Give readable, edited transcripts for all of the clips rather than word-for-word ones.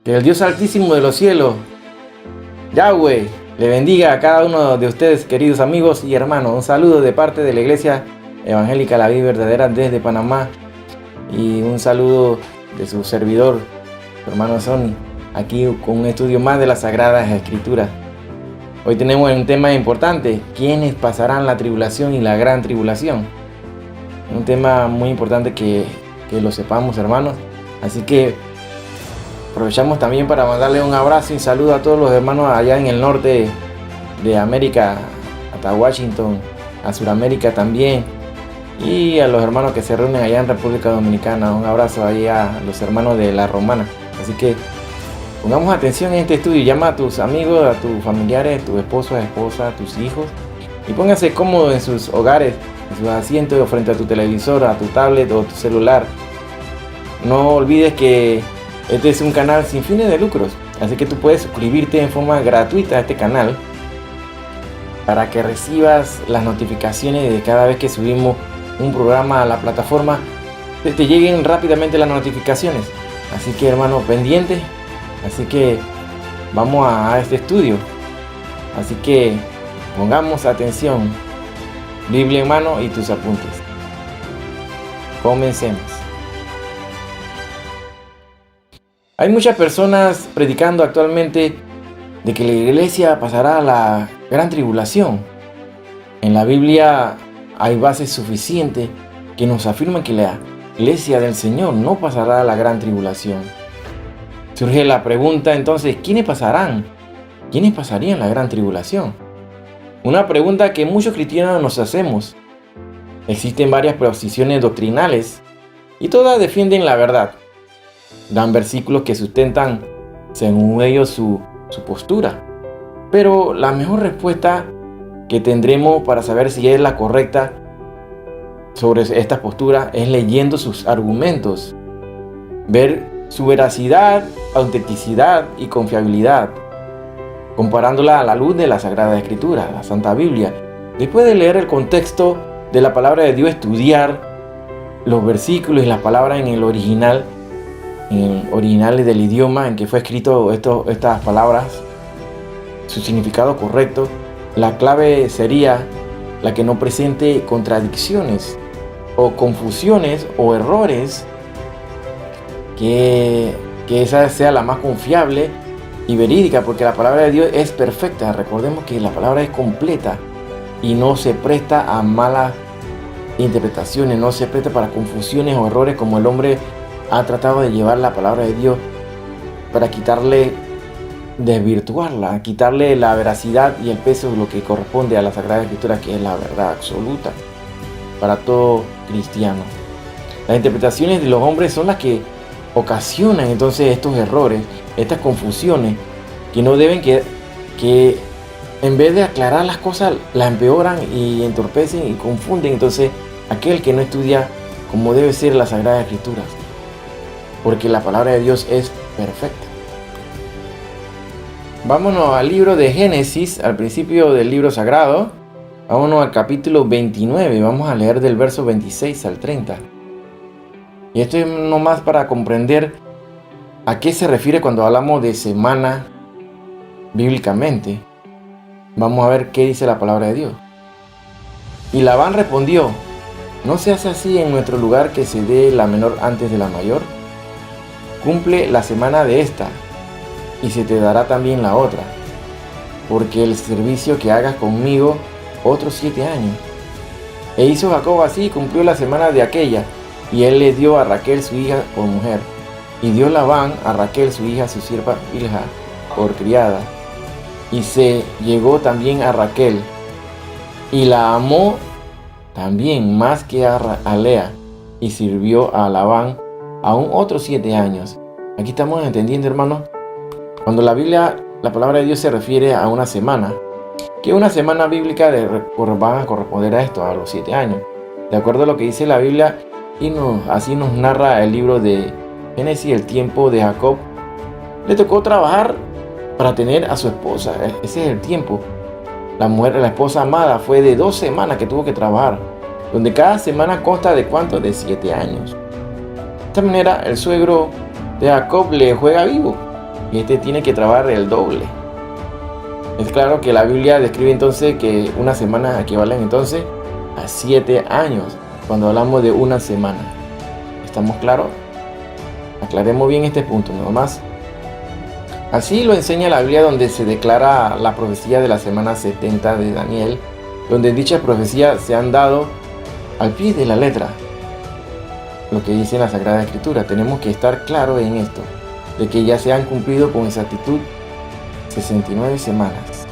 Que el Dios Altísimo de los cielos, Yahweh, le bendiga a cada uno de ustedes, queridos amigos y hermanos. Un saludo de parte de la Iglesia Evangélica La Vida Verdadera desde Panamá. Y un saludo de su servidor, su hermano Sonny, aquí con un estudio más de las Sagradas Escrituras. Hoy tenemos un tema importante: ¿quiénes pasarán la tribulación y la gran tribulación? Un tema muy importante que lo sepamos, hermanos. Así que aprovechamos también para mandarle un abrazo y un saludo a todos los hermanos allá en el norte de América, hasta Washington, a Sudamérica también, y a los hermanos que se reúnen allá en República Dominicana. Un abrazo ahí a los hermanos de La Romana. Así que pongamos atención en este estudio. Llama a tus amigos, a tus familiares, tu esposo, esposa, a tus hijos, y pónganse cómodos en sus hogares, en sus asientos, frente a tu televisor, a tu tablet o tu celular. No olvides que este es un canal sin fines de lucros, así que tú puedes suscribirte en forma gratuita a este canal para que recibas las notificaciones de cada vez que subimos un programa a la plataforma, te lleguen rápidamente las notificaciones. Así que, hermano, pendiente. Así que vamos a este estudio. Así que pongamos atención, Biblia en mano y tus apuntes. Comencemos. Hay muchas personas predicando actualmente de que la iglesia pasará a la gran tribulación. En la Biblia hay bases suficientes que nos afirman que la iglesia del Señor no pasará a la gran tribulación. Surge la pregunta entonces: ¿quiénes pasarán? ¿Quiénes pasarían la gran tribulación? Una pregunta que muchos cristianos nos hacemos. Existen varias posiciones doctrinales y todas defienden la verdad. Dan versículos que sustentan, según ellos, su postura. Pero la mejor respuesta que tendremos para saber si es la correcta sobre esta postura es leyendo sus argumentos, ver su veracidad, autenticidad y confiabilidad, comparándola a la luz de la Sagrada Escritura, la Santa Biblia. Después de leer el contexto de la palabra de Dios, estudiar los versículos y las palabras en el original, del idioma en que fue escrito estas palabras, su significado correcto, la clave sería la que no presente contradicciones o confusiones o errores, que esa sea la más confiable y verídica, porque la palabra de Dios es perfecta. Recordemos que la palabra es completa y no se presta a malas interpretaciones, no se presta para confusiones o errores como el hombre ha tratado de llevar la palabra de Dios para desvirtuarla, quitarle la veracidad y el peso de lo que corresponde a la Sagrada Escritura, que es la verdad absoluta para todo cristiano. Las interpretaciones de los hombres son las que ocasionan entonces estos errores, estas confusiones, que no deben, que en vez de aclarar las cosas las empeoran y entorpecen y confunden entonces aquel que no estudia como debe ser las Sagradas Escrituras, porque la palabra de Dios es perfecta. Vámonos al libro de Génesis, al principio del libro sagrado. Vámonos al capítulo 29, vamos a leer del verso 26 al 30. Y esto es nomás para comprender a qué se refiere cuando hablamos de semana bíblicamente. Vamos a ver qué dice la palabra de Dios. Y Labán respondió: ¿no se hace así en nuestro lugar que se dé la menor antes de la mayor? Cumple la semana de esta, y se te dará también la otra, porque el servicio que hagas conmigo otros 7 años. E hizo Jacob así, y cumplió la semana de aquella, y él le dio a Raquel su hija por mujer, y dio Labán a Raquel su hija, su sierva Bilha, por criada. Y se llegó también a Raquel, y la amó también más que a Lea, y sirvió a Labán aún otros 7 años. Aquí estamos entendiendo, hermanos, cuando la Biblia, la palabra de Dios se refiere a una semana, que una semana bíblica van a corresponder a esto, a los 7 años. De acuerdo a lo que dice la Biblia, y así nos narra el libro de Génesis, el tiempo de Jacob. Le tocó trabajar para tener a su esposa. Ese es el tiempo. La esposa amada, fue de 2 semanas que tuvo que trabajar, donde cada semana consta de ¿cuánto? De 7 años. De esta manera, el suegro de Jacob le juega vivo y este tiene que trabajar el doble. Es claro que la Biblia describe entonces que una semana equivale entonces a 7 años, cuando hablamos de una semana. ¿Estamos claros? Aclaremos bien este punto, nada más. Así lo enseña la Biblia, donde se declara la profecía de la semana 70 de Daniel, donde dichas profecías se han dado al pie de la letra. Lo que dice la Sagrada Escritura, tenemos que estar claros en esto, de que ya se han cumplido con exactitud 69 semanas.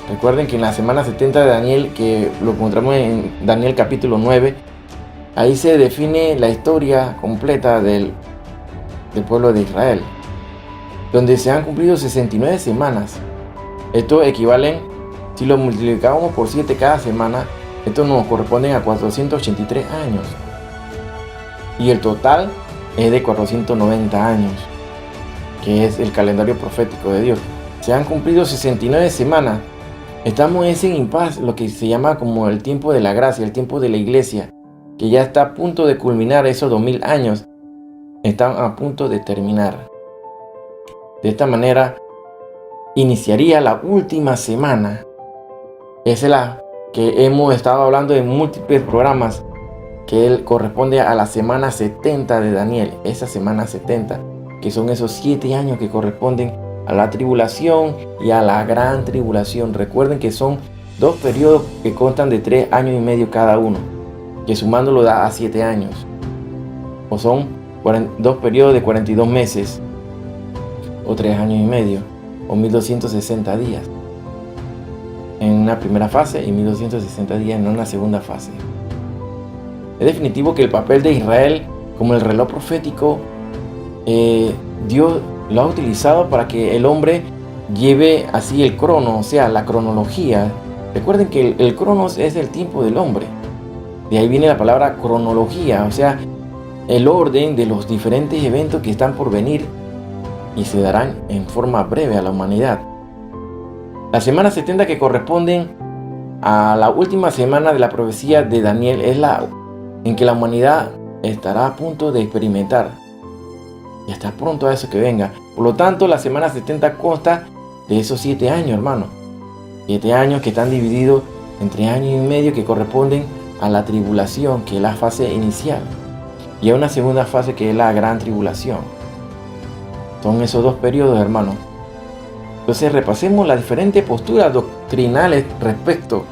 Recuerden que en la semana 70 de Daniel, que lo encontramos en Daniel capítulo 9, ahí se define la historia completa del pueblo de Israel, donde se han cumplido 69 semanas. Esto equivalen, si lo multiplicamos por 7 cada semana, esto nos corresponde a 483 años. Y el total es de 490 años, que es el calendario profético de Dios. Se han cumplido 69 semanas. Estamos en ese impasse, lo que se llama como el tiempo de la gracia, el tiempo de la iglesia, que ya está a punto de culminar. Esos 2000 años están a punto de terminar. De esta manera iniciaría la última semana. Esa es la que hemos estado hablando en múltiples programas, que él corresponde a la semana 70 de Daniel. Esa semana 70, que son esos 7 años que corresponden a la tribulación y a la gran tribulación. Recuerden que son 2 periodos que constan de 3 años y medio cada uno, que sumándolo da a 7 años. O son 2 periodos de 42 meses, o 3 años y medio, o 1260 días en una primera fase y 1260 días en una segunda fase. Es definitivo que el papel de Israel como el reloj profético, Dios lo ha utilizado para que el hombre lleve así el crono, o sea, la cronología. Recuerden que el cronos es el tiempo del hombre. De ahí viene la palabra cronología, o sea, el orden de los diferentes eventos que están por venir y se darán en forma breve a la humanidad. La semana 70, que corresponden a la última semana de la profecía de Daniel, es la en que la humanidad estará a punto de experimentar. Y está pronto a eso que venga. Por lo tanto, la semana 70 consta de esos 7 años, hermano. 7 años que están divididos en 3 años y medio, que corresponden a la tribulación, que es la fase inicial, y a una segunda fase, que es la gran tribulación. Son esos 2 periodos, hermano. Entonces repasemos las diferentes posturas doctrinales respecto,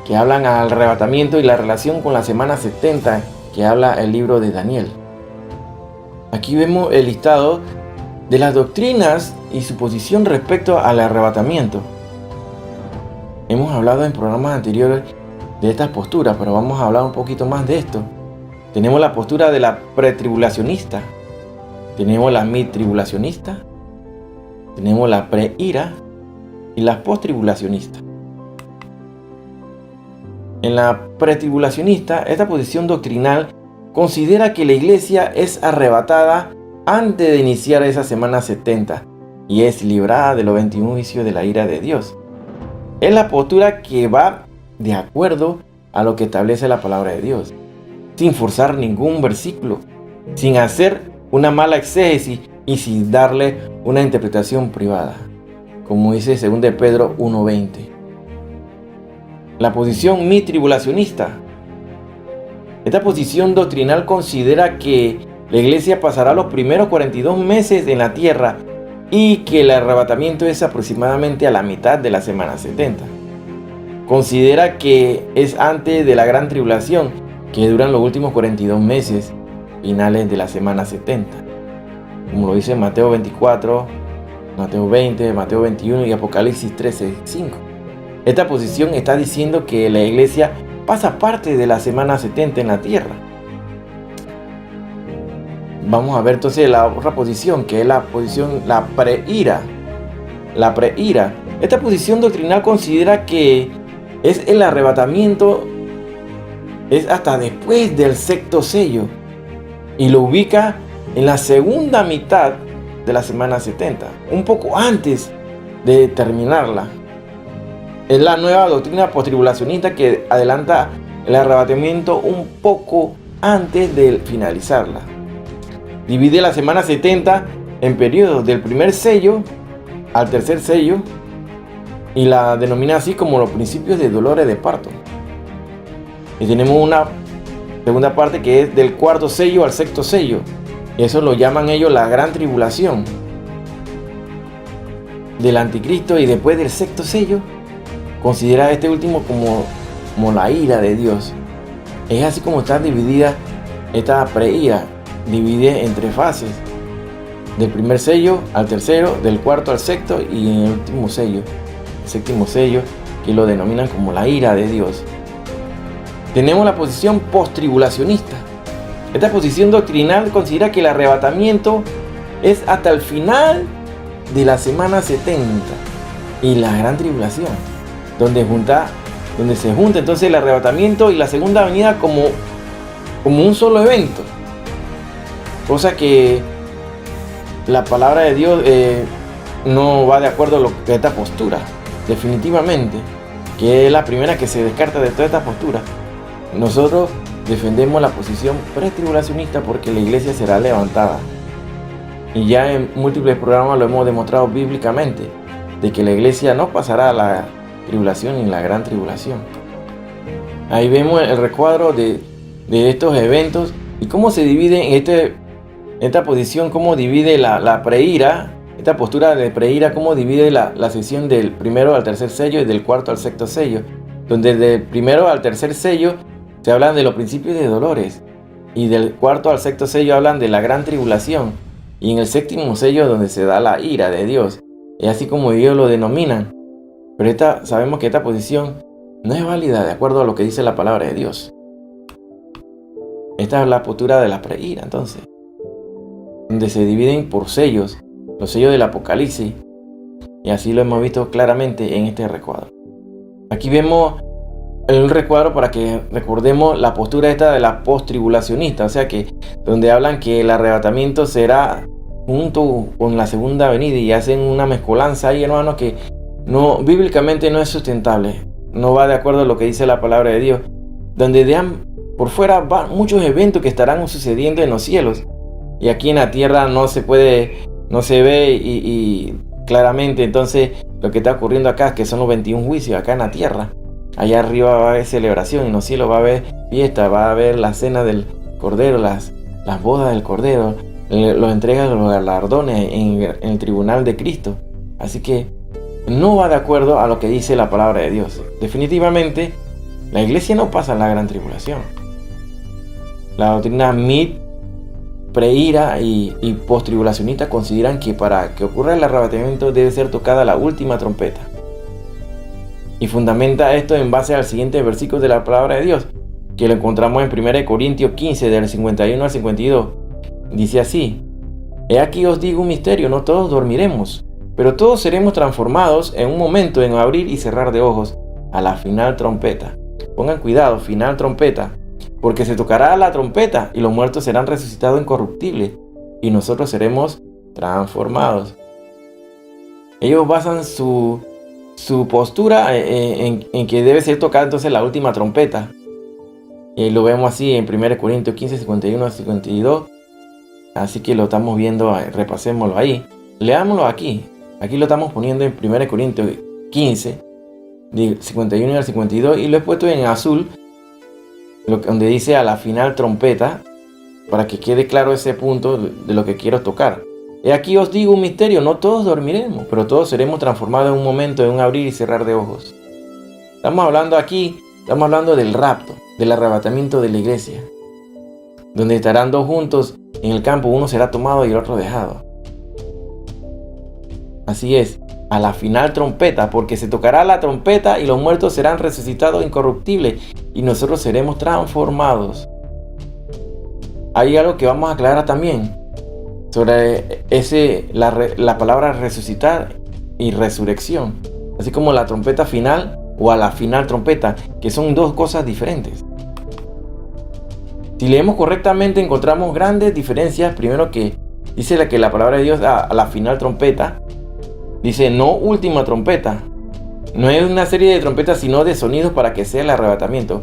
que hablan al arrebatamiento y la relación con la semana 70 que habla el libro de Daniel. Aquí vemos el listado de las doctrinas y su posición respecto al arrebatamiento. Hemos hablado en programas anteriores de estas posturas, pero vamos a hablar un poquito más de esto. Tenemos la postura de la pretribulacionista, tenemos la midtribulacionista, tenemos la preira y la posttribulacionista. En la pretribulacionista, esta posición doctrinal considera que la iglesia es arrebatada antes de iniciar esa semana 70 y es librada de los 21 juicios de la ira de Dios. Es la postura que va de acuerdo a lo que establece la palabra de Dios, sin forzar ningún versículo, sin hacer una mala exégesis y sin darle una interpretación privada, como dice 2 de Pedro 1:20. La posición midtribulacionista. Esta posición doctrinal considera que la iglesia pasará los primeros 42 meses en la tierra y que el arrebatamiento es aproximadamente a la mitad de la semana 70. Considera que es antes de la gran tribulación, que duran los últimos 42 meses finales de la semana 70, como lo dice Mateo 24, Mateo 20, Mateo 21 y Apocalipsis 13:5. Esta posición está diciendo que la iglesia pasa parte de la semana 70 en la tierra. Vamos a ver entonces la otra posición, que es la posición, la preira. La preira. Esta posición doctrinal considera que es el arrebatamiento, es hasta después del sexto sello, y lo ubica en la segunda mitad de la semana 70, un poco antes de terminarla. Es la nueva doctrina postribulacionista que adelanta el arrebatamiento un poco antes de finalizarla. Divide la semana 70 en periodos del primer sello al tercer sello, y la denomina así como los principios de dolores de parto. Y tenemos una segunda parte que es del cuarto sello al sexto sello, y eso lo llaman ellos la gran tribulación del anticristo. Y después del sexto sello considera este último como la ira de Dios. Es así como está dividida esta preira, divide en tres fases: del primer sello al tercero, del cuarto al sexto, y en el último sello, el séptimo sello, que lo denominan como la ira de Dios. Tenemos la posición post-tribulacionista. Esta posición doctrinal considera que el arrebatamiento es hasta el final de la semana 70 y la gran tribulación, donde se junta entonces el arrebatamiento y la segunda venida como un solo evento, cosa que la palabra de Dios no va de acuerdo a esta postura, definitivamente, que es la primera que se descarta de toda esta postura. Nosotros defendemos la posición pretribulacionista porque la iglesia será levantada, y ya en múltiples programas lo hemos demostrado bíblicamente, de que la iglesia no pasará la tribulación ni la gran tribulación. Ahí vemos el recuadro de estos eventos y cómo se divide en esta posición, cómo divide la preira, esta postura de preira, cómo divide la sesión del primero al tercer sello y del cuarto al sexto sello, donde del primero al tercer sello se hablan de los principios de dolores, y del cuarto al sexto sello hablan de la gran tribulación, y en el séptimo sello donde se da la ira de Dios. Es así como ellos lo denominan. Pero sabemos que esta posición no es válida de acuerdo a lo que dice la palabra de Dios. Esta es la postura de la preira, entonces, donde se dividen por sellos, los sellos del Apocalipsis, y así lo hemos visto claramente en este recuadro. Aquí vemos un recuadro para que recordemos la postura esta de la post-tribulacionista, o sea que donde hablan que el arrebatamiento será junto con la segunda venida, y hacen una mezcolanza ahí, hermanos, que bíblicamente no es sustentable, no va de acuerdo a lo que dice la palabra de Dios, donde por fuera van muchos eventos que estarán sucediendo en los cielos, y aquí en la tierra no se ve y claramente. Entonces lo que está ocurriendo acá es que son los 21 juicios acá en la tierra. Allá arriba va a haber celebración, en los cielos va a haber fiesta, va a haber la cena del Cordero, las bodas del Cordero, los entregas de los galardones en el tribunal de Cristo. Así que no va de acuerdo a lo que dice la palabra de Dios. Definitivamente la iglesia no pasa la gran tribulación. La doctrina mid, preira y post-tribulacionista consideran que para que ocurra el arrebatamiento debe ser tocada la última trompeta. Y fundamenta esto en base al siguiente versículo de la palabra de Dios, que lo encontramos en 1 Corintios 15, del 51 al 52. Dice así: He aquí os digo un misterio, no todos dormiremos, pero todos seremos transformados en un momento, en abrir y cerrar de ojos, a la final trompeta. Pongan cuidado, final trompeta, porque se tocará la trompeta y los muertos serán resucitados incorruptibles y nosotros seremos transformados. Ellos basan su postura en que debe ser tocada entonces la última trompeta. Y lo vemos así en 1 Corintios 15, 51 a 52. Así que lo estamos viendo, repasémoslo ahí. Leámoslo aquí. Aquí lo estamos poniendo en 1 Corintios 15, de 51 al 52. Y lo he puesto en azul, donde dice a la final trompeta, para que quede claro ese punto de lo que quiero tocar. He aquí os digo un misterio, no todos dormiremos, pero todos seremos transformados en un momento, en un abrir y cerrar de ojos. Estamos hablando del rapto, del arrebatamiento de la iglesia, donde estarán dos juntos en el campo, uno será tomado y el otro dejado. Así es, a la final trompeta, porque se tocará la trompeta y los muertos serán resucitados incorruptibles y nosotros seremos transformados. Hay algo que vamos a aclarar también sobre la palabra resucitar y resurrección, así como la trompeta final o a la final trompeta, que son dos cosas diferentes. Si leemos correctamente encontramos grandes diferencias. Primero, que dice que la palabra de Dios a la final trompeta, dice no última trompeta. No es una serie de trompetas, sino de sonidos para que sea el arrebatamiento.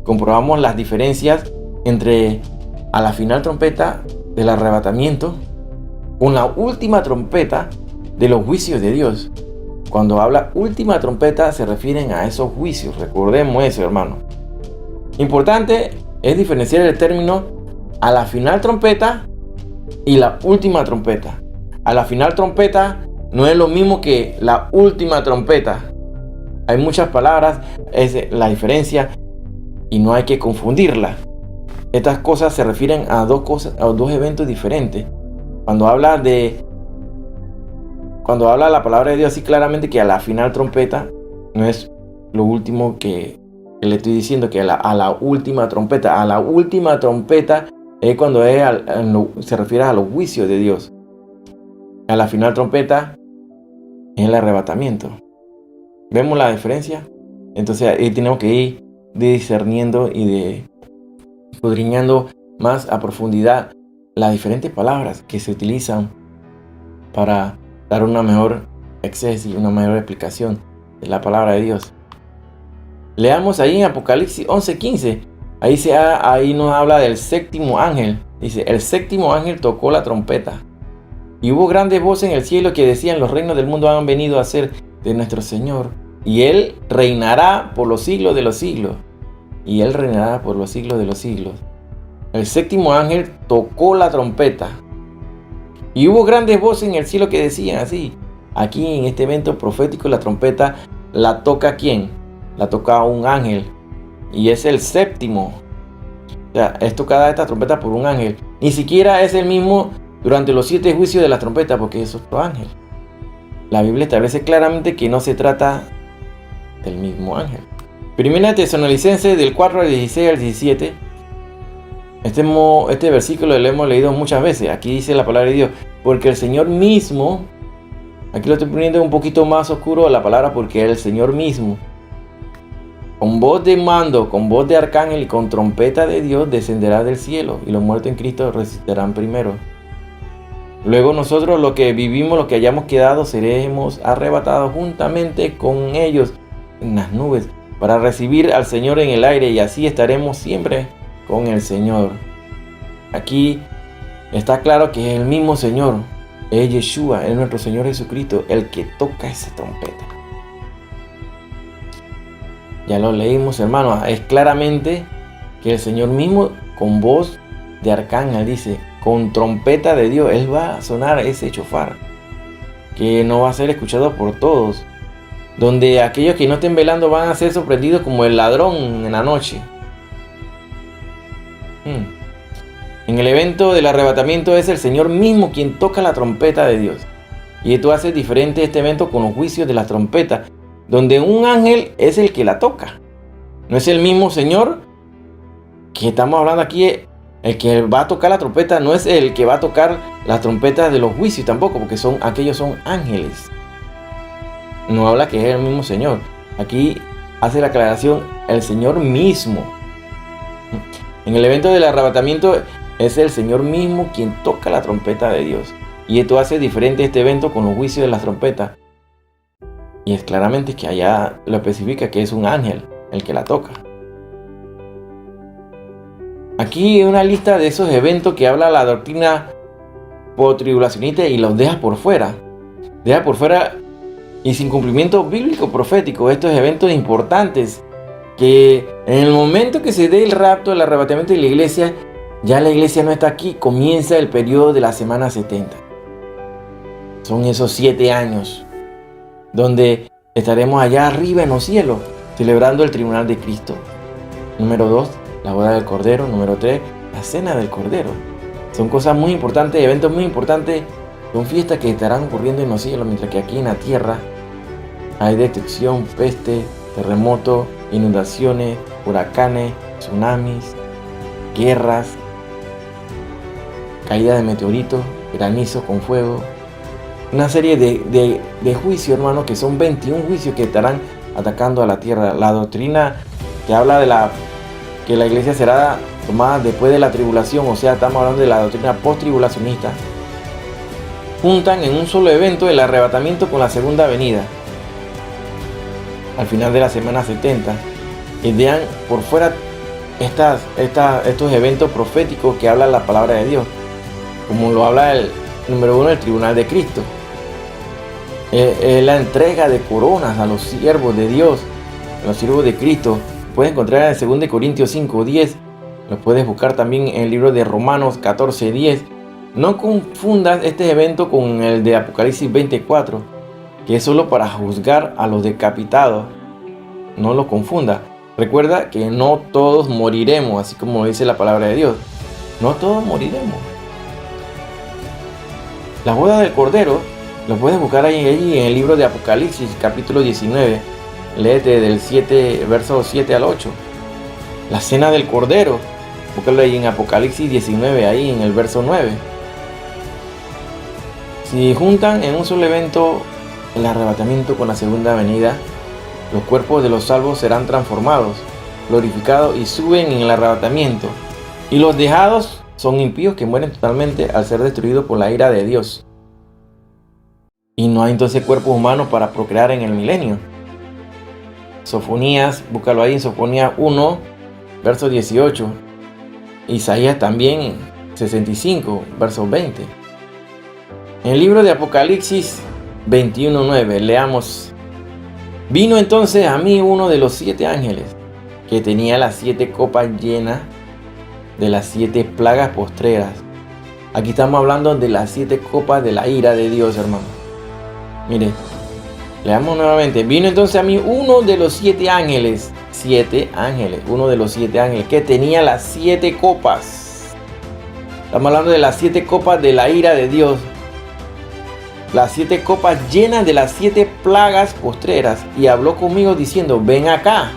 Comprobamos las diferencias entre a la final trompeta del arrebatamiento con la última trompeta de los juicios de Dios. Cuando habla última trompeta se refieren a esos juicios. Recordemos eso, hermano. Importante es diferenciar el término a la final trompeta y la última trompeta. A la final trompeta no es lo mismo que la última trompeta. Hay muchas palabras, es la diferencia y no hay que confundirla. Estas cosas se refieren a dos eventos diferentes. Cuando habla la palabra de Dios así claramente, que a la final trompeta no es lo último que le estoy diciendo, que a la última trompeta. A la última trompeta es cuando se refiere a los juicios de Dios. A la final trompeta es el arrebatamiento. ¿Vemos la diferencia? Entonces ahí tenemos que ir discerniendo y escudriñando más a profundidad las diferentes palabras que se utilizan para dar una mejor exégesis, una mayor explicación de la palabra de Dios. Leamos ahí en Apocalipsis 11:15. Ahí nos habla del séptimo ángel. Dice: el séptimo ángel tocó la trompeta. Y hubo grandes voces en el cielo que decían: los reinos del mundo han venido a ser de nuestro Señor, y Él reinará por los siglos de los siglos. Y Él reinará por los siglos de los siglos. El séptimo ángel tocó la trompeta. Y hubo grandes voces en el cielo que decían así. Aquí en este evento profético la trompeta la toca ¿quién? La toca un ángel. Y es el séptimo. O sea, es tocada esta trompeta por un ángel. Ni siquiera es el mismo durante los 7 juicios de la trompeta, porque es otro ángel. La Biblia establece claramente que no se trata del mismo ángel. Primera Tesalonicenses del 4 al 16 al 17. Este versículo lo hemos leído muchas veces. Aquí dice la palabra de Dios: porque el Señor mismo, aquí lo estoy poniendo un poquito más oscuro la palabra, porque el Señor mismo, con voz de mando, con voz de arcángel y con trompeta de Dios, descenderá del cielo, y los muertos en Cristo resucitarán primero. Luego nosotros, los que vivimos, los que hayamos quedado, seremos arrebatados juntamente con ellos en las nubes, para recibir al Señor en el aire, y así estaremos siempre con el Señor. Aquí está claro que es el mismo Señor, es Yeshua, es nuestro Señor Jesucristo, el que toca esa trompeta. Ya lo leímos, hermano. Es claramente que el Señor mismo, con voz de arcángel, dice, con trompeta de Dios, Él va a sonar ese shofar, que no va a ser escuchado por todos, donde aquellos que no estén velando van a ser sorprendidos como el ladrón en la noche. En el evento del arrebatamiento es el Señor mismo quien toca la trompeta de Dios. Y esto hace diferente este evento con los juicios de la trompeta, donde un ángel es el que la toca. No es el mismo Señor que estamos hablando aquí. El que va a tocar la trompeta no es el que va a tocar las trompetas de los juicios tampoco, porque aquellos son ángeles. No habla que es el mismo Señor. Aquí hace la aclaración el Señor mismo. En el evento del arrebatamiento es el Señor mismo quien toca la trompeta de Dios. Y esto hace diferente este evento con los juicios de las trompetas. Y es claramente que allá lo especifica que es un ángel el que la toca. Aquí hay una lista de esos eventos que habla la doctrina postribulacionista y los deja por fuera. Deja por fuera y sin cumplimiento bíblico profético estos eventos importantes, que en el momento que se dé el rapto, el arrebatamiento de la iglesia, ya la iglesia no está aquí, comienza el periodo de la semana 70. Son esos 7 años donde estaremos allá arriba en los cielos celebrando el tribunal de Cristo. Número 2, la boda del Cordero. Número 3, la cena del Cordero. Son cosas muy importantes, eventos muy importantes. Son fiestas que estarán ocurriendo en los cielos, mientras que aquí en la tierra hay destrucción, peste, terremotos, inundaciones, huracanes, tsunamis, guerras, caída de meteoritos, granizo con fuego. Una serie de juicios, hermanos, que son 21 juicios que estarán atacando a la tierra. La doctrina que habla de que la iglesia será tomada después de la tribulación, o sea, estamos hablando de la doctrina post-tribulacionista, juntan en un solo evento el arrebatamiento con la segunda venida al final de la semana 70, y dejan por fuera estos eventos proféticos que habla la palabra de Dios, como lo habla número 1, el tribunal de Cristo. Es la entrega de coronas a los siervos de Dios, a los siervos de Cristo. Puedes encontrar en 2 Corintios 5:10. Lo puedes buscar también en el libro de Romanos 14:10. No confundas este evento con el de Apocalipsis 24, que es solo para juzgar a los decapitados. No lo confunda. Recuerda que no todos moriremos, así como dice la palabra de Dios. No todos moriremos. La boda del Cordero lo puedes buscar ahí en el libro de Apocalipsis, capítulo 19. Léete del 7, versos 7 al 8. La cena del Cordero, búscalo ahí en Apocalipsis 19, ahí en el verso 9. Si juntan en un solo evento el arrebatamiento con la segunda venida, los cuerpos de los salvos serán transformados, glorificados y suben en el arrebatamiento. Y los dejados son impíos que mueren totalmente al ser destruidos por la ira de Dios. Y no hay entonces cuerpos humanos para procrear en el milenio. Sofonías, búscalo ahí en Sofonías 1, verso 18. Isaías también 65, verso 20. En el libro de Apocalipsis 21:9 leamos: Vino entonces a mí uno de los 7 ángeles, que tenía las 7 copas llenas de las 7 plagas postreras. Aquí estamos hablando de las 7 copas de la ira de Dios, hermano. Mire, leamos nuevamente. Vino entonces a mí uno de los 7 ángeles, uno de los 7 ángeles, que tenía las 7 copas. Estamos hablando de las 7 copas de la ira de Dios. Las 7 copas llenas de las 7 plagas postreras, y habló conmigo diciendo: ven acá,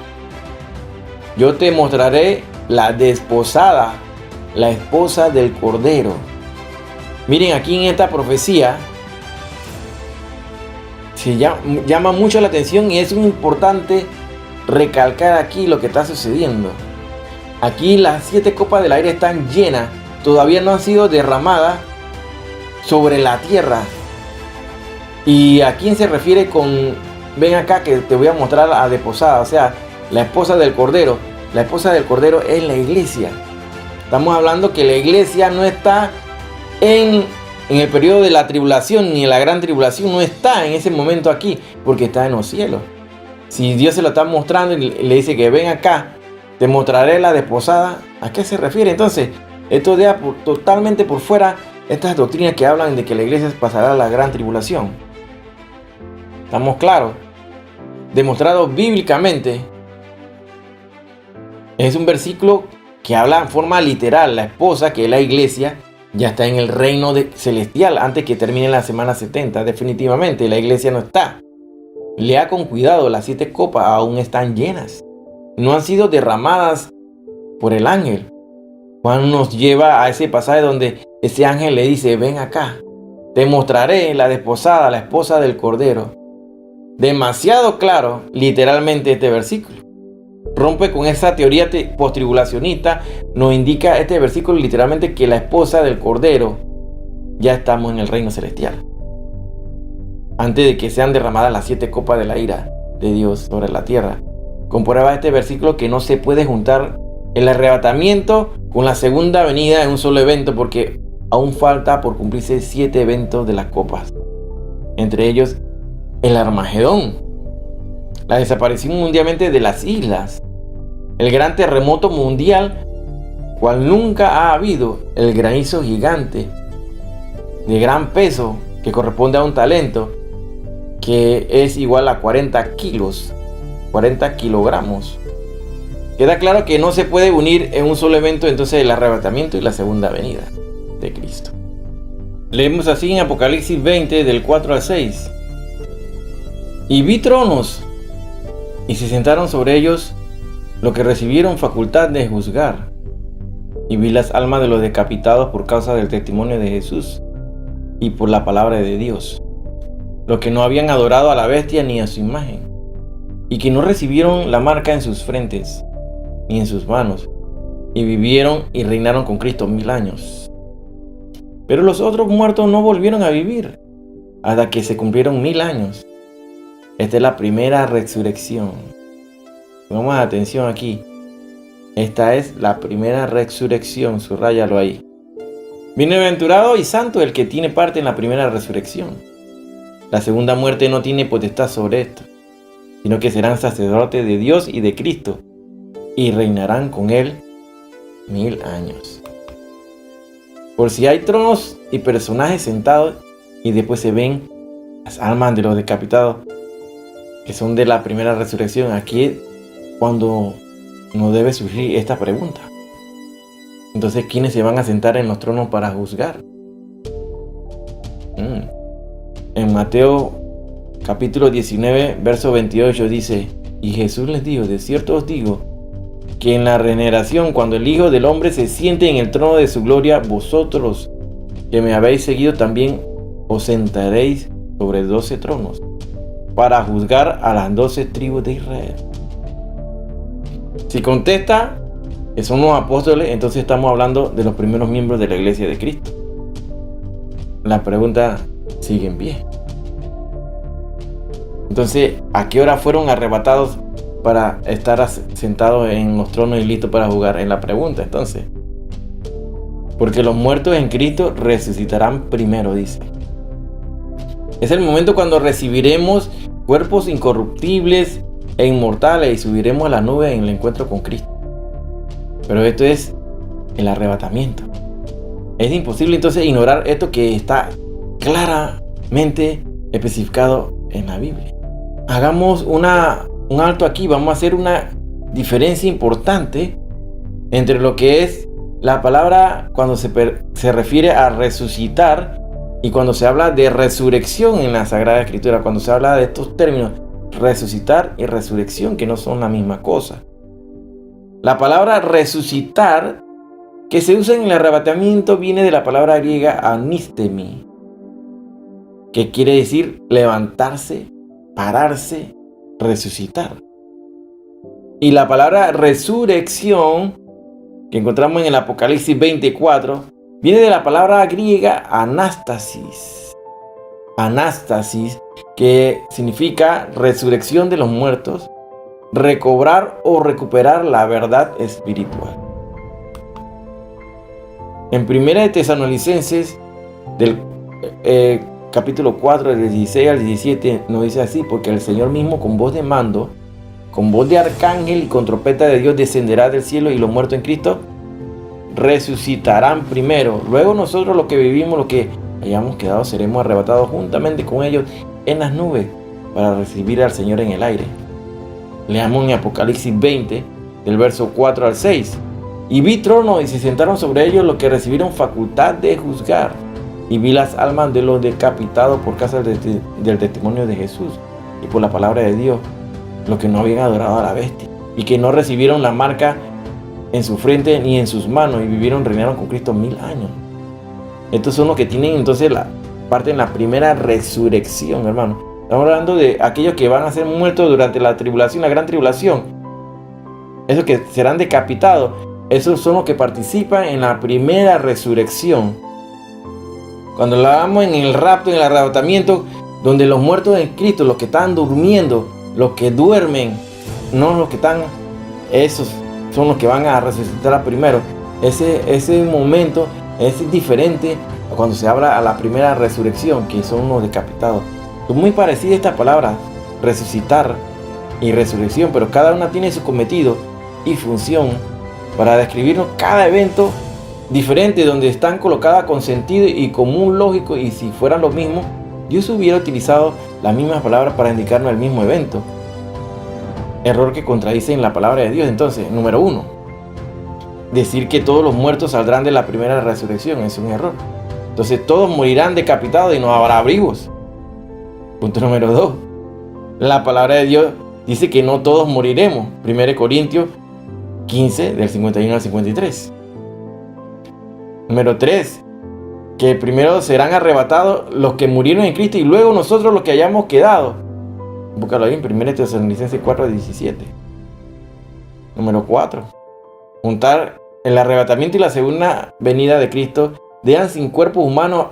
yo te mostraré la desposada, la esposa del Cordero. Miren, aquí en esta profecía se llama mucho la atención, y es muy importante recalcar aquí lo que está sucediendo. Aquí las 7 copas del aire están llenas, todavía no han sido derramadas sobre la tierra. ¿Y a quién se refiere con ven acá que te voy a mostrar la desposada? O sea, la esposa del Cordero. La esposa del Cordero es la iglesia. Estamos hablando que la iglesia no está en el periodo de la tribulación, ni en la gran tribulación. No está en ese momento aquí, porque está en los cielos. Si Dios se lo está mostrando y le dice que ven acá, te mostraré la desposada, ¿a qué se refiere? Entonces, esto deja totalmente por fuera estas doctrinas que hablan de que la iglesia pasará la gran tribulación. ¿Estamos claros? Demostrado bíblicamente. Es un versículo que habla en forma literal. La esposa, que es la iglesia, ya está en el reino celestial antes que termine la semana 70. Definitivamente la iglesia no está. Lea con cuidado, las 7 copas aún están llenas. No han sido derramadas por el ángel. Juan nos lleva a ese pasaje donde ese ángel le dice: ven acá, te mostraré la desposada, la esposa del Cordero. Demasiado claro, literalmente, este versículo. Rompe con esa teoría postribulacionista. Nos indica este versículo literalmente que la esposa del Cordero ya estamos en el reino celestial, antes de que sean derramadas las 7 copas de la ira de Dios sobre la tierra. Comprueba este versículo que no se puede juntar el arrebatamiento con la segunda venida en un solo evento, porque aún falta por cumplirse 7 eventos de las copas, entre ellos el Armagedón, la desaparición mundialmente de las islas, el gran terremoto mundial, cual nunca ha habido, el granizo gigante de gran peso que corresponde a un talento, que es igual a 40 kilos, 40 kilogramos. Queda claro que no se puede unir en un solo evento entonces el arrebatamiento y la segunda venida de Cristo. Leemos así en Apocalipsis 20 del 4 al 6. Y vi tronos, y se sentaron sobre ellos los que recibieron facultad de juzgar. Y vi las almas de los decapitados por causa del testimonio de Jesús y por la palabra de Dios, los que no habían adorado a la bestia ni a su imagen, y que no recibieron la marca en sus frentes ni en sus manos, y vivieron y reinaron con Cristo 1000 años. Pero los otros muertos no volvieron a vivir hasta que se cumplieron 1000 años. Esta es la primera resurrección. Pongamos atención aquí. Esta es la primera resurrección, subráyalo ahí. Bienaventurado y santo el que tiene parte en la primera resurrección. La segunda muerte no tiene potestad sobre esto, sino que serán sacerdotes de Dios y de Cristo, y reinarán con él 1000 años. Por si hay tronos y personajes sentados, y después se ven las almas de los decapitados, que son de la primera resurrección, aquí es cuando nos debe surgir esta pregunta. Entonces, ¿quiénes se van a sentar en los tronos para juzgar? En Mateo capítulo 19, verso 28 dice: y Jesús les dijo, de cierto os digo, que en la regeneración, cuando el Hijo del Hombre se siente en el trono de su gloria, vosotros que me habéis seguido también os sentaréis sobre 12 tronos, para juzgar a las 12 tribus de Israel. Si contesta que son los apóstoles, entonces estamos hablando de los primeros miembros de la iglesia de Cristo. La pregunta sigue en pie. Entonces, ¿a qué hora fueron arrebatados para estar sentados en los tronos y listos para jugar? En la pregunta, entonces. Porque los muertos en Cristo resucitarán primero, dice. Es el momento cuando recibiremos cuerpos incorruptibles e inmortales y subiremos a la nube en el encuentro con Cristo. Pero esto es el arrebatamiento. Es imposible entonces ignorar esto que está claramente especificado en la Biblia. Hagamos un alto aquí. Vamos a hacer una diferencia importante entre lo que es la palabra cuando se refiere a resucitar y cuando se habla de resurrección en la Sagrada Escritura. Cuando se habla de estos términos, resucitar y resurrección, que no son la misma cosa. La palabra resucitar que se usa en el arrebatamiento viene de la palabra griega anistemi, que quiere decir levantarse, pararse, resucitar. Y la palabra resurrección, que encontramos en el Apocalipsis 24, viene de la palabra griega anástasis. Anástasis, que significa resurrección de los muertos, recobrar o recuperar la verdad espiritual. En 1 de Tesalonicenses, del capítulo 4, del 16 al 17, nos dice así: porque el Señor mismo con voz de mando, con voz de arcángel y con trompeta de Dios descenderá del cielo, y los muertos en Cristo resucitarán primero. Luego nosotros, los que vivimos, los que hayamos quedado, seremos arrebatados juntamente con ellos en las nubes para recibir al Señor en el aire. Leamos en Apocalipsis 20, del verso 4 al 6. Y vi tronos y se sentaron sobre ellos los que recibieron facultad de juzgar. Y vi las almas de los decapitados por causa del testimonio de Jesús y por la palabra de Dios, los que no habían adorado a la bestia y que no recibieron la marca en su frente ni en sus manos, y reinaron con Cristo 1000 años. Estos son los que tienen entonces la parte en la primera resurrección, hermano. Estamos hablando de aquellos que van a ser muertos durante la tribulación, la gran tribulación. Esos que serán decapitados, esos son los que participan en la primera resurrección. Cuando hablamos en el rapto, en el arrebatamiento, donde los muertos en Cristo, los que están durmiendo, los que duermen, no los que están, esos son los que van a resucitar primero. Ese momento es diferente a cuando se habla a la primera resurrección, que son los decapitados. Es muy parecida esta palabra, resucitar y resurrección, pero cada una tiene su cometido y función para describirnos cada evento diferente, donde están colocadas con sentido y común lógico. Y si fueran lo mismo, Dios hubiera utilizado las mismas palabras para indicarnos el mismo evento. Error que contradice en la palabra de Dios. Entonces, número 1, decir que todos los muertos saldrán de la primera resurrección es un error. Entonces todos morirán decapitados y no habrá vivos. Punto número 2, la palabra de Dios dice que no todos moriremos. 1 Corintios 15, del 51 al 53. Número 3, que primero serán arrebatados los que murieron en Cristo y luego nosotros los que hayamos quedado. Búscalo ahí en 1 Tesalonicenses 4, 17. Número 4, juntar el arrebatamiento y la segunda venida de Cristo dejan sin cuerpos humanos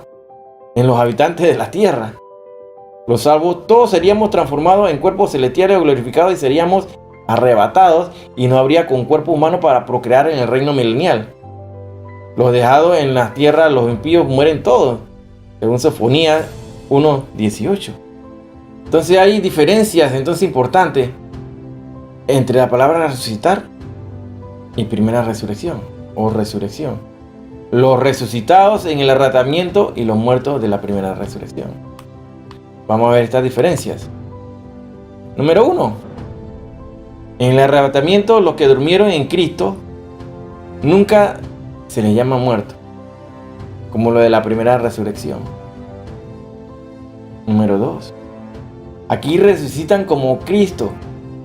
en los habitantes de la tierra. Los salvos todos seríamos transformados en cuerpos celestiales glorificados y seríamos arrebatados, y no habría con cuerpo humano para procrear en el reino milenial. Los dejados en la tierra, los impíos, mueren todos, según Sofonías 1:18. Entonces hay diferencias importantes entre la palabra resucitar y primera resurrección o resurrección. Los resucitados en el arrebatamiento y los muertos de la primera resurrección. Vamos a ver estas diferencias. Número 1. En el arrebatamiento, los que durmieron en Cristo nunca se les llama muertos, como lo de la primera resurrección. Número 2. Aquí resucitan como Cristo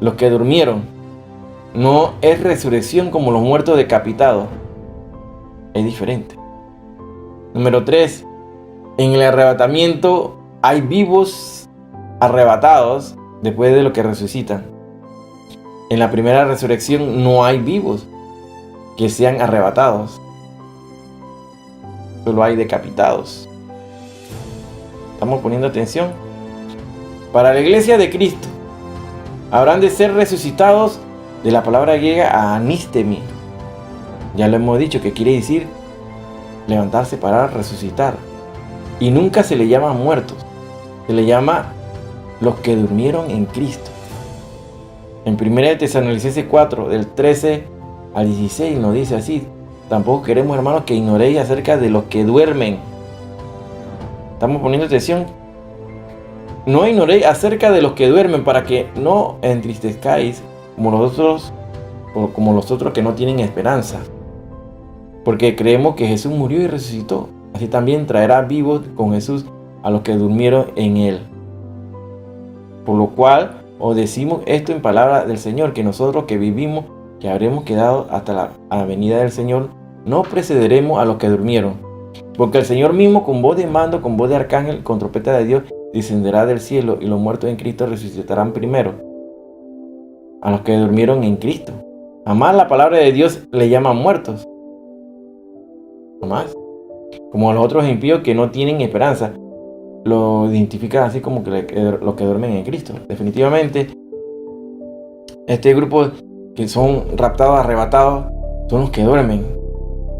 los que durmieron. No es resurrección como los muertos decapitados. Es diferente. Número 3. En el arrebatamiento hay vivos arrebatados después de lo que resucitan. En la primera resurrección no hay vivos que sean arrebatados. Solo hay decapitados. ¿Estamos poniendo atención? Para la iglesia de Cristo, habrán de ser resucitados de la palabra griega anistemi. Ya lo hemos dicho, que quiere decir levantarse para resucitar. Y nunca se le llama muertos. Se le llama los que durmieron en Cristo. En 1 Tesalonicenses 4, del 13 al 16 nos dice así: tampoco queremos, hermanos, que ignoréis acerca de los que duermen. ¿Estamos poniendo atención? No ignoréis acerca de los que duermen, para que no entristezcáis como los otros que no tienen esperanza. Porque creemos que Jesús murió y resucitó. Así también traerá vivos con Jesús a los que durmieron en él. Por lo cual os decimos esto en palabra del Señor, que nosotros que vivimos, que habremos quedado hasta la venida del Señor, no precederemos a los que durmieron. Porque el Señor mismo, con voz de mando, con voz de arcángel, con trompeta de Dios, descenderá del cielo, y los muertos en Cristo resucitarán primero. A los que durmieron en Cristo. Jamás la palabra de Dios le llama muertos. Jamás. Como a los otros impíos que no tienen esperanza, lo identifican así como que los que duermen en Cristo. Definitivamente, este grupo que son raptados, arrebatados, son los que duermen.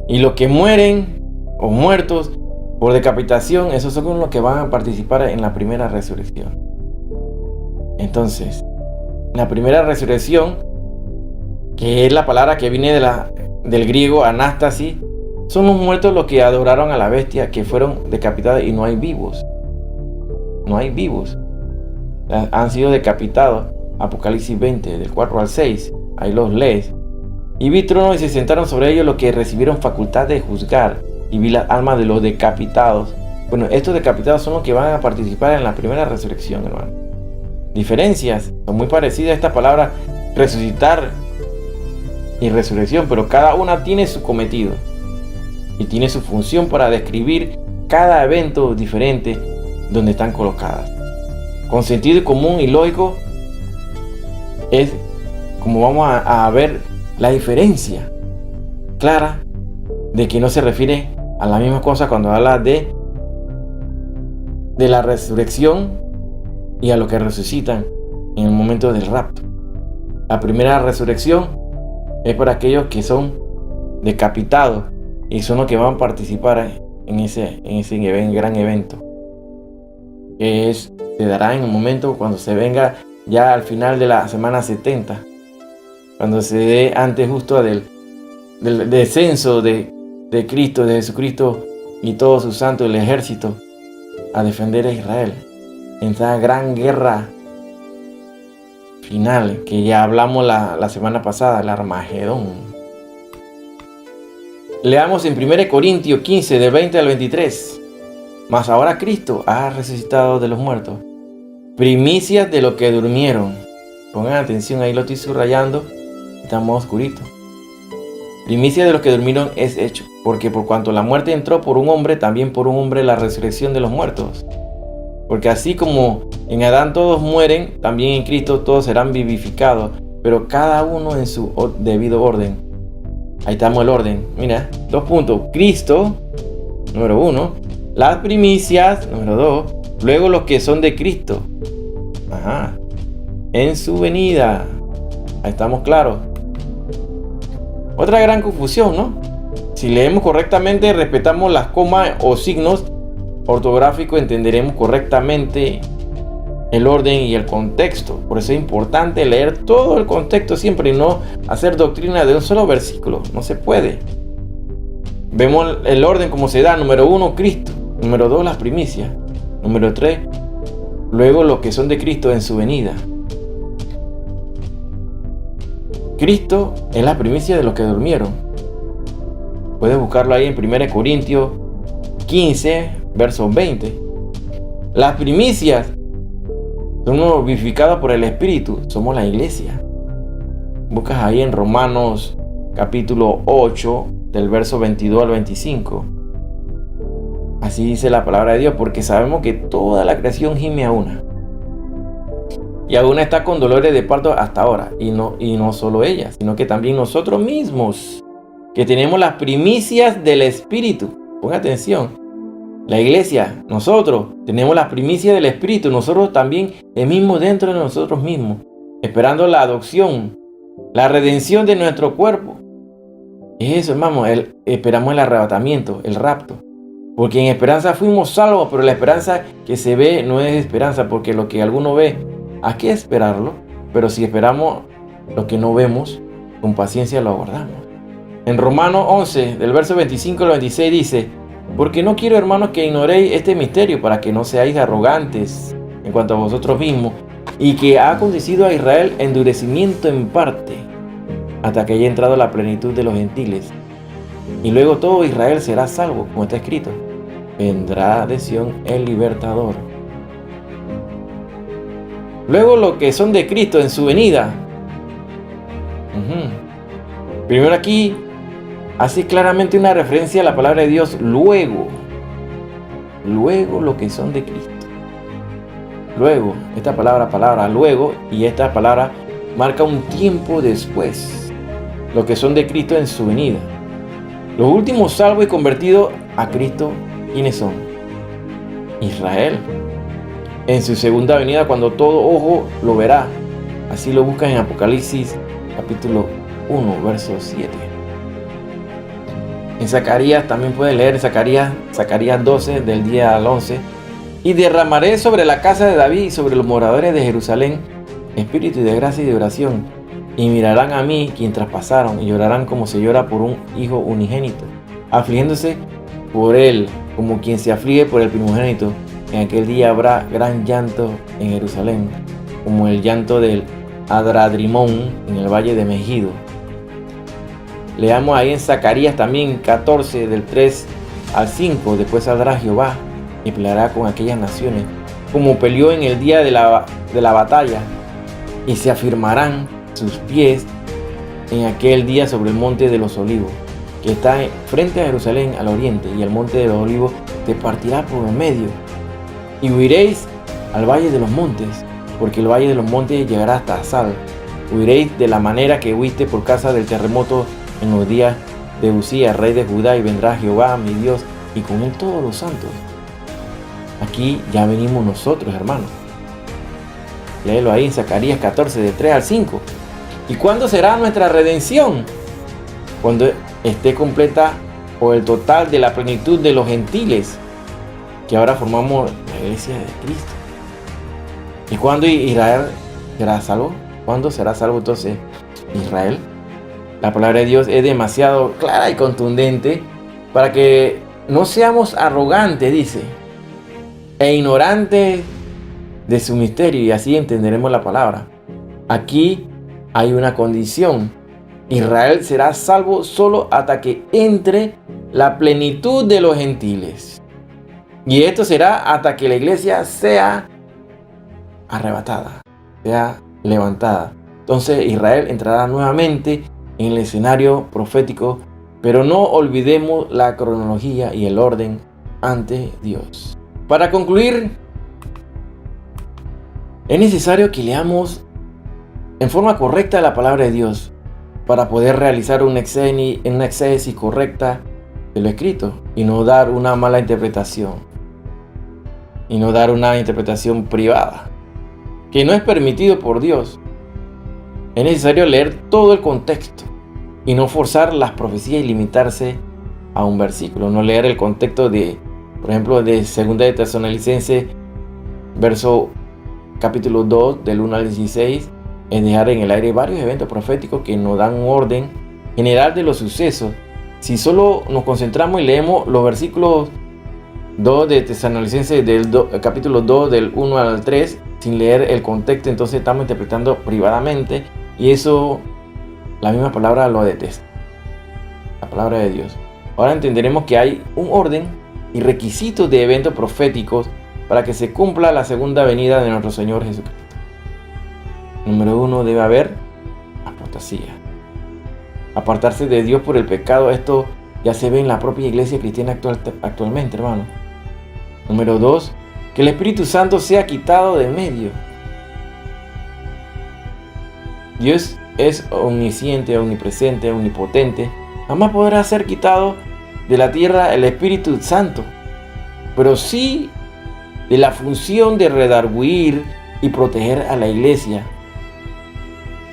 Y los que mueren o muertos por decapitación, esos son los que van a participar en la primera resurrección. Entonces, la primera resurrección, que es la palabra que viene del griego anástasis, son los muertos los que adoraron a la bestia, que fueron decapitados, y no hay vivos. No hay vivos. Han sido decapitados. Apocalipsis 20, del 4 al 6. Ahí los lees. Y vi tronos y se sentaron sobre ellos los que recibieron facultad de juzgar. Y vi las almas de los decapitados. Bueno, estos decapitados son los que van a participar en la primera resurrección, hermano. Diferencias. Son muy parecidas a esta palabra resucitar y resurrección, pero cada una tiene su cometido. Y tiene su función para describir cada evento diferente donde están colocadas. Con sentido común y lógico es como vamos a ver la diferencia clara de que no se refiere a la misma cosa cuando habla de la resurrección y a lo que resucitan en el momento del rapto. La primera resurrección es para aquellos que son decapitados y son los que van a participar en ese gran evento, que se dará en un momento cuando se venga ya al final de la semana 70, cuando se dé antes justo del descenso de Cristo, de Jesucristo y todos sus santos, el ejército, a defender a Israel en esa gran guerra final que ya hablamos la semana pasada, el Armagedón. Leamos en 1 Corintios 15, de 20 al 23. Mas ahora Cristo ha resucitado de los muertos, primicias de los que durmieron. Pongan atención, ahí lo estoy subrayando, está en modo oscurito. Primicias de los que durmieron es hecho, porque por cuanto la muerte entró por un hombre, también por un hombre la resurrección de los muertos. Porque así como en Adán todos mueren, también en Cristo todos serán vivificados, pero cada uno en su debido orden. Ahí estamos el orden. Mira, 2 puntos. Cristo, número 1. Las primicias, número 2. Luego los que son de Cristo. Ajá. En su venida. Ahí estamos claros. Otra gran confusión, ¿no? Si leemos correctamente, respetamos las comas o signos ortográficos, entenderemos correctamente el orden y el contexto. Por eso es importante leer todo el contexto siempre y no hacer doctrina de un solo versículo. No se puede. Vemos el orden como se da. Número 1, Cristo. Número 2, las primicias. Número 3, luego los que son de Cristo en su venida. Cristo es la primicia de los que durmieron. Puedes buscarlo ahí en 1 Corintios 15, versos 20. Las primicias somos vivificados por el Espíritu, somos la iglesia. Buscas ahí en Romanos capítulo 8, del verso 22 al 25. Así dice la palabra de Dios, porque sabemos que toda la creación gime a una. Y aún está con dolores de parto hasta ahora. Y no solo ella, sino que también nosotros mismos, que tenemos las primicias del Espíritu. Ponga atención. La iglesia, nosotros tenemos las primicias del Espíritu, nosotros también, el mismo dentro de nosotros mismos, esperando la adopción, la redención de nuestro cuerpo. Es eso, hermano, esperamos el arrebatamiento, el rapto. Porque en esperanza fuimos salvos, pero la esperanza que se ve no es esperanza, porque lo que alguno ve, hay que esperarlo. Pero si esperamos lo que no vemos, con paciencia lo aguardamos. En Romanos 11, del verso 25 al 26 dice: porque no quiero, hermanos, que ignoréis este misterio, para que no seáis arrogantes en cuanto a vosotros mismos, y que ha acontecido a Israel endurecimiento en parte, hasta que haya entrado la plenitud de los gentiles. Y luego todo Israel será salvo, como está escrito: vendrá de Sión el libertador. Luego los que son de Cristo en su venida. Primero aquí hace claramente una referencia a la palabra de Dios. Luego los que son de Cristo. Luego, esta palabra luego, y esta palabra marca un tiempo después. Los que son de Cristo en su venida. Los últimos salvos y convertidos a Cristo, ¿quiénes son? Israel. En su segunda venida, cuando todo ojo lo verá. Así lo buscan en Apocalipsis capítulo 1, verso 7. En Zacarías también pueden leer Zacarías 12, del 10 al 11. Y derramaré sobre la casa de David y sobre los moradores de Jerusalén espíritu de gracia y de oración. Y mirarán a mí quien traspasaron, y llorarán como se llora por un hijo unigénito, afligiéndose por él como quien se aflige por el primogénito. En aquel día habrá gran llanto en Jerusalén, como el llanto del Adradrimón en el valle de Megido. Leamos ahí en Zacarías también 14, del 3 al 5. Después saldrá Jehová y peleará con aquellas naciones, como peleó en el día de la batalla, y se afirmarán sus pies en aquel día sobre el monte de los olivos, que está frente a Jerusalén al oriente, y el monte de los olivos te partirá por el medio, y huiréis al valle de los montes, porque el valle de los montes llegará hasta Asal. Huiréis de la manera que huiste por causa del terremoto en los días de Uzías, rey de Judá, y vendrá Jehová mi Dios, y con él todos los santos. Aquí ya venimos nosotros, hermanos. Léelo ahí en Zacarías 14, del 3 al 5. ¿Y cuándo será nuestra redención? Cuando esté completa o el total de la plenitud de los gentiles, que ahora formamos la iglesia de Cristo. ¿Y cuándo Israel será salvo? ¿Cuándo será salvo entonces Israel? La palabra de Dios es demasiado clara y contundente para que no seamos arrogantes, dice, e ignorantes de su misterio, y así entenderemos la palabra. Aquí hay una condición: Israel será salvo solo hasta que entre la plenitud de los gentiles, y esto será hasta que la iglesia sea arrebatada, sea levantada. Entonces Israel entrará nuevamente en el escenario profético, pero no olvidemos la cronología y el orden ante Dios. Para concluir, es necesario que leamos en forma correcta la palabra de Dios para poder realizar una exégesis correcta de lo escrito y no dar una mala interpretación y no dar una interpretación privada que no es permitido por Dios. Es necesario leer todo el contexto y no forzar las profecías y limitarse a un versículo, no leer el contexto de, por ejemplo, de 2 de Tesalonicenses, verso capítulo 2, del 1 al 16, es dejar en el aire varios eventos proféticos que nos dan un orden general de los sucesos. Si solo nos concentramos y leemos los versículos 2 de Tesalonicenses capítulo 2 del 1 al 3 sin leer el contexto, entonces estamos interpretando privadamente, y eso la misma palabra lo detesta, la palabra de Dios. Ahora entenderemos que hay un orden y requisitos de eventos proféticos para que se cumpla la segunda venida de nuestro Señor Jesucristo. Número 1, debe haber apostasía, apartarse de Dios por el pecado. Esto ya se ve en la propia iglesia cristiana actualmente, hermano. Número 2, que el Espíritu Santo sea quitado de medio. Dios es omnisciente, omnipresente, omnipotente. Jamás podrá ser quitado de la tierra el Espíritu Santo, pero sí de la función de redarguir y proteger a la iglesia.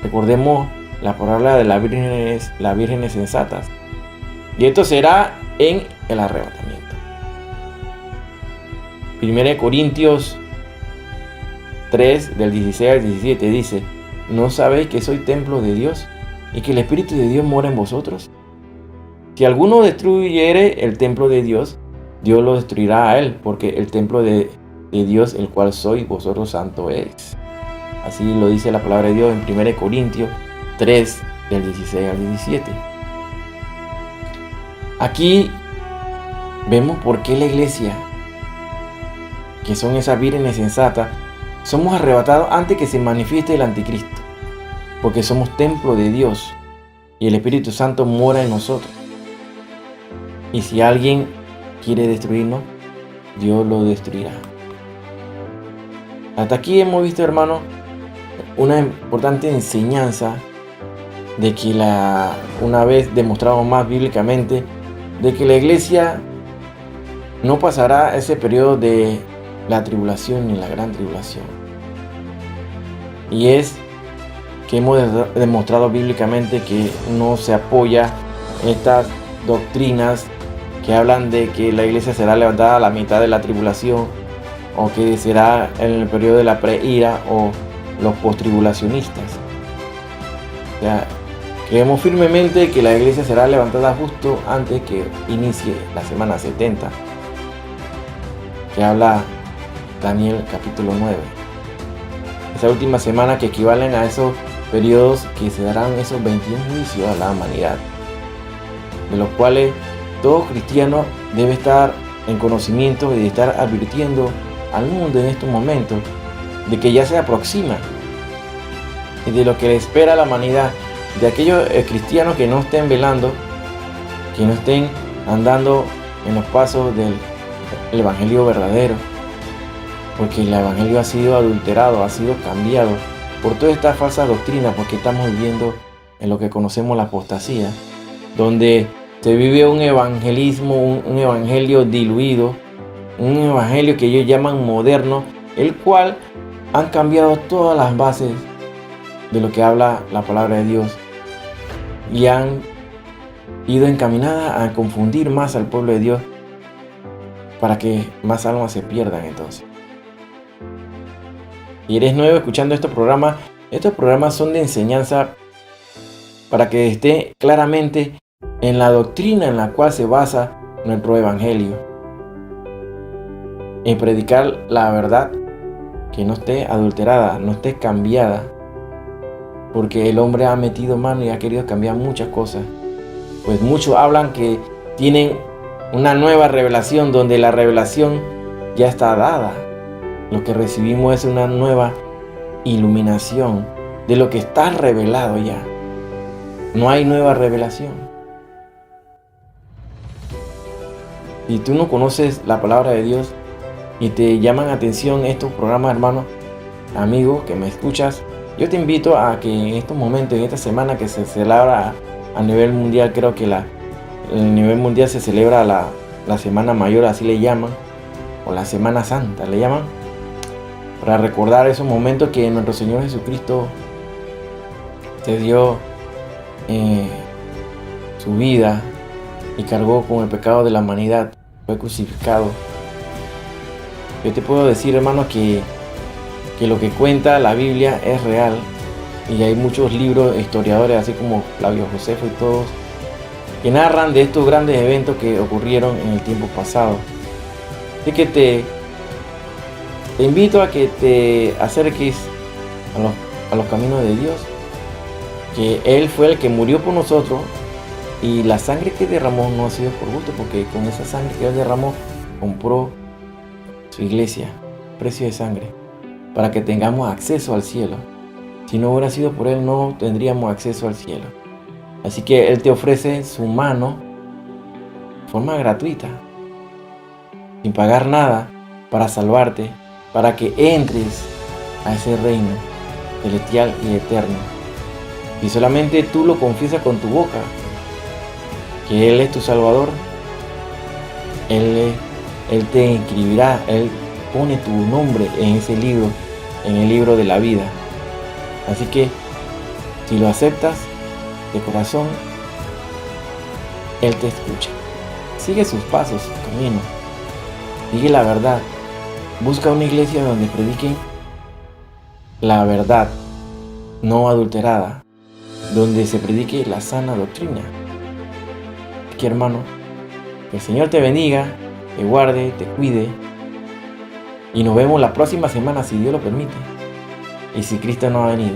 Recordemos la palabra de las vírgenes sensatas. Y esto será en el arrebatamiento. 1 Corintios 3, del 16 al 17 dice: ¿no sabéis que soy templo de Dios y que el Espíritu de Dios mora en vosotros? Si alguno destruyere el templo de Dios, Dios lo destruirá a él, porque el templo de Dios, el cual sois vosotros, santo es. Así lo dice la palabra de Dios en 1 Corintios 3, del 16 al 17. Aquí vemos por qué la iglesia, que son esas vírgenes sensatas, somos arrebatados antes que se manifieste el anticristo, porque somos templo de Dios y el Espíritu Santo mora en nosotros. Y si alguien quiere destruirnos, Dios lo destruirá. Hasta aquí hemos visto, hermano, una importante enseñanza de que una vez demostramos más bíblicamente de que la iglesia no pasará ese periodo de la tribulación ni la gran tribulación. Y es que hemos demostrado bíblicamente que no se apoya estas doctrinas que hablan de que la iglesia será levantada a la mitad de la tribulación, o que será en el periodo de la preira, o los postribulacionistas. O sea, creemos firmemente que la iglesia será levantada justo antes que inicie la semana 70, que habla Daniel capítulo 9. Esa última semana que equivalen a esos periodos que se darán esos 21 juicios a la humanidad, de los cuales todo cristiano debe estar en conocimiento y de estar advirtiendo al mundo en estos momentos de que ya se aproxima y de lo que le espera a la humanidad, de aquellos cristianos que no estén velando, que no estén andando en los pasos del evangelio verdadero, porque el evangelio ha sido adulterado, ha sido cambiado por toda esta falsa doctrina, porque estamos viviendo en lo que conocemos la apostasía, donde se vive un evangelismo, un evangelio diluido, un evangelio que ellos llaman moderno, el cual han cambiado todas las bases de lo que habla la palabra de Dios y han ido encaminadas a confundir más al pueblo de Dios para que más almas se pierdan. Entonces, y eres nuevo escuchando estos programas son de enseñanza para que esté claramente en la doctrina en la cual se basa nuestro evangelio, en predicar la verdad, que no esté adulterada, no esté cambiada, porque el hombre ha metido mano y ha querido cambiar muchas cosas. Pues muchos hablan que tienen una nueva revelación, donde la revelación ya está dada. Lo que recibimos es una nueva iluminación de lo que está revelado ya. No hay nueva revelación. Si tú no conoces la palabra de Dios y te llaman atención estos programas, hermano, amigo que me escuchas, yo te invito a que en estos momentos, en esta semana que se celebra a nivel mundial, creo que a nivel mundial se celebra la Semana Mayor, así le llaman, o la Semana Santa le llaman, para recordar esos momentos que nuestro Señor Jesucristo se dio su vida y cargó con el pecado de la humanidad, fue crucificado. Yo te puedo decir, hermano, que lo que cuenta la Biblia es real, y hay muchos libros, historiadores, así como Flavio Josefo y todos, que narran de estos grandes eventos que ocurrieron en el tiempo pasado. Así que te invito a que te acerques a los caminos de Dios, que Él fue el que murió por nosotros, y la sangre que derramó no ha sido por gusto, porque con esa sangre que Él derramó compró su iglesia, precio de sangre, para que tengamos acceso al cielo. Si no hubiera sido por Él, no tendríamos acceso al cielo. Así que Él te ofrece su mano de forma gratuita, sin pagar nada, para salvarte, para que entres a ese reino celestial y eterno. Si solamente tú lo confiesas con tu boca, que Él es tu Salvador, Él te inscribirá, Él pone tu nombre en ese libro, en el libro de la vida. Así que, si lo aceptas de corazón, Él te escucha. Sigue sus pasos, su camino. Sigue la verdad. Busca una iglesia donde prediquen la verdad, no adulterada, donde se predique la sana doctrina. Así que, hermano, que el Señor te bendiga, te guarde, te cuide, y nos vemos la próxima semana, si Dios lo permite, y si Cristo no ha venido.